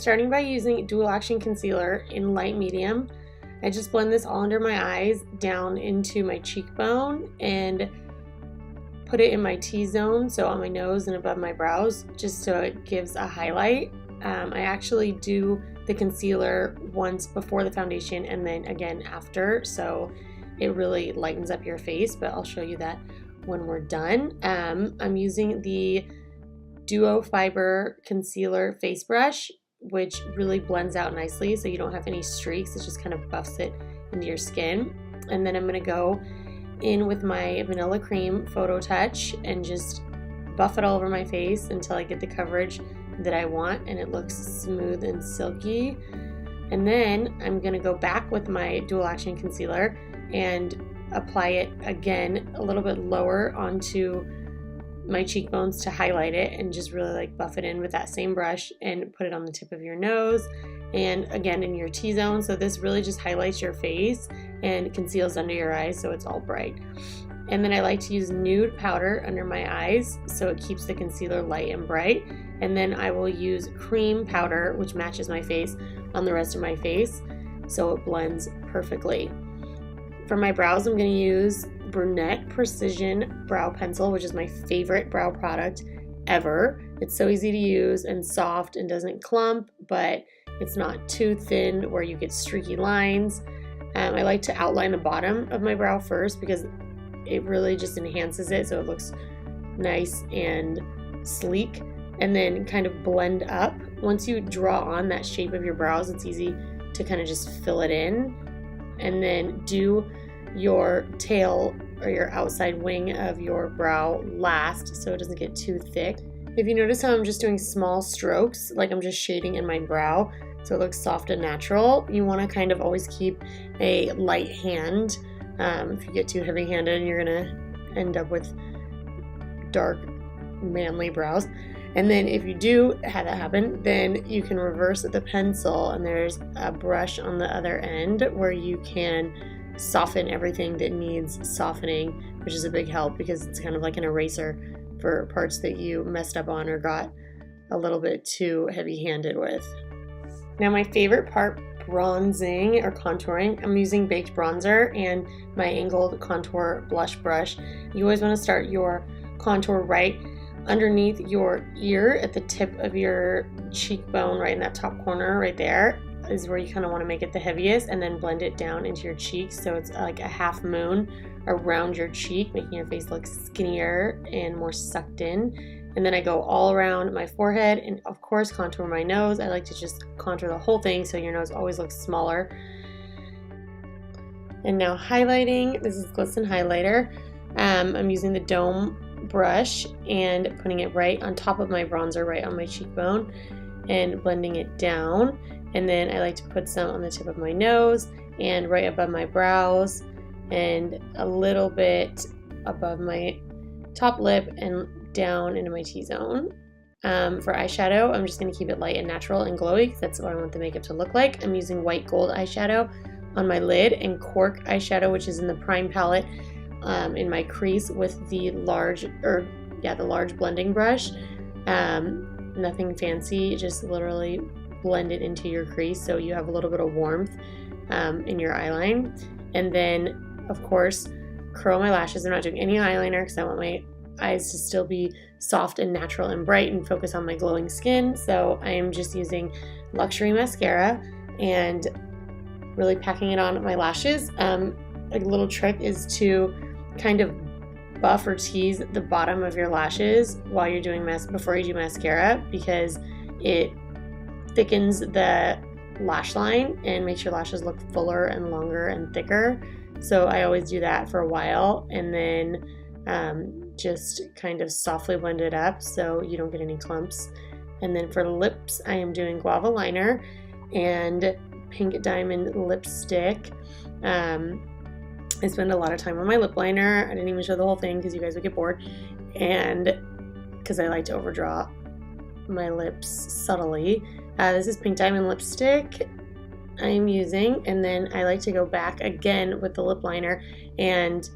starting by using dual action concealer in light medium. I just blend this all under my eyes down into my cheekbone and put it in my T-zone, so on my nose and above my brows, just so it gives a highlight. I actually do the concealer once before the foundation and then again after, so it really lightens up your face, but I'll show you that when we're done. I'm using the Duo Fiber Concealer Face Brush, which really blends out nicely so you don't have any streaks. It just kind of buffs it into your skin. And then I'm going to go in with my Vanilla Cream Photo Touch and just buff it all over my face until I get the coverage that I want and it looks smooth and silky. And then I'm going to go back with my Dual Action Concealer and apply it again a little bit lower onto my cheekbones to highlight it and just really like buff it in with that same brush and put it on the tip of your nose and again in your T-zone. So this really just highlights your face and conceals under your eyes so it's all bright. And then I like to use Nude powder under my eyes so it keeps the concealer light and bright. And then I will use cream powder, which matches my face, on the rest of my face so it blends perfectly. For my brows, I'm going to use Brunette Precision Brow Pencil, which is my favorite brow product ever. It's so easy to use and soft and doesn't clump, but it's not too thin where you get streaky lines. I like to outline the bottom of my brow first because it really just enhances it so it looks nice and sleek, and then kind of blend up. Once you draw on that shape of your brows, it's easy to kind of just fill it in, and then do your tail or your outside wing of your brow last so it doesn't get too thick. If you notice how I'm just doing small strokes, like I'm just shading in my brow so it looks soft and natural, you want to kind of always keep a light hand. If you get too heavy-handed, you're gonna end up with dark, manly brows. And then if you do have that happen, then you can reverse the pencil and there's a brush on the other end where you can soften everything that needs softening, which is a big help because it's kind of like an eraser for parts that you messed up on or got a little bit too heavy-handed with. Now my favorite part, bronzing or contouring, I'm using Baked Bronzer and my angled contour blush brush. You always want to start your contour right underneath your ear at the tip of your cheekbone, right in that top corner right there is where you kind of want to make it the heaviest, and then blend it down into your cheeks so it's like a half moon around your cheek, making your face look skinnier and more sucked in. And then I go all around my forehead and of course contour my nose. I like to just contour the whole thing so your nose always looks smaller. And now highlighting, this is Glisten Highlighter. I'm using the Dome brush and putting it right on top of my bronzer, right on my cheekbone, and blending it down. And then I like to put some on the tip of my nose and right above my brows and a little bit above my top lip and down into my T-zone. For eyeshadow, I'm just going to keep it light and natural and glowy because that's what I want the makeup to look like. I'm using white gold eyeshadow on my lid and cork eyeshadow, which is in the Prime palette, in my crease with the large blending brush. Nothing fancy, just literally blend it into your crease so you have a little bit of warmth in your eyeline. And then of course curl my lashes. I'm not doing any eyeliner because I want my eyes to still be soft and natural and bright and focus on my glowing skin. So I am just using Luxury mascara and really packing it on my lashes. A little trick is to kind of buff or tease the bottom of your lashes while you're doing before you do mascara, because it thickens the lash line and makes your lashes look fuller and longer and thicker. So I always do that for a while and then just kind of softly blend it up so you don't get any clumps. And then for lips, I am doing Guava liner and Pink Diamond lipstick. I spend a lot of time on my lip liner. I didn't even show the whole thing because you guys would get bored, and because I like to overdraw my lips subtly. This is Pink Diamond lipstick I am using, and then I like to go back again with the lip liner and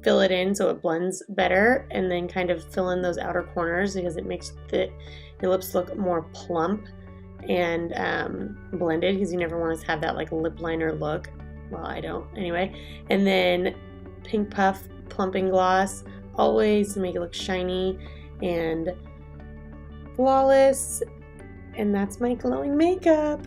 fill it in so it blends better, and then kind of fill in those outer corners because it makes your lips look more plump and blend it because you never want to have that like lip liner look. Well, I don't anyway. And then Pink Puff plumping gloss, always to make it look shiny and flawless. And that's my glowing makeup.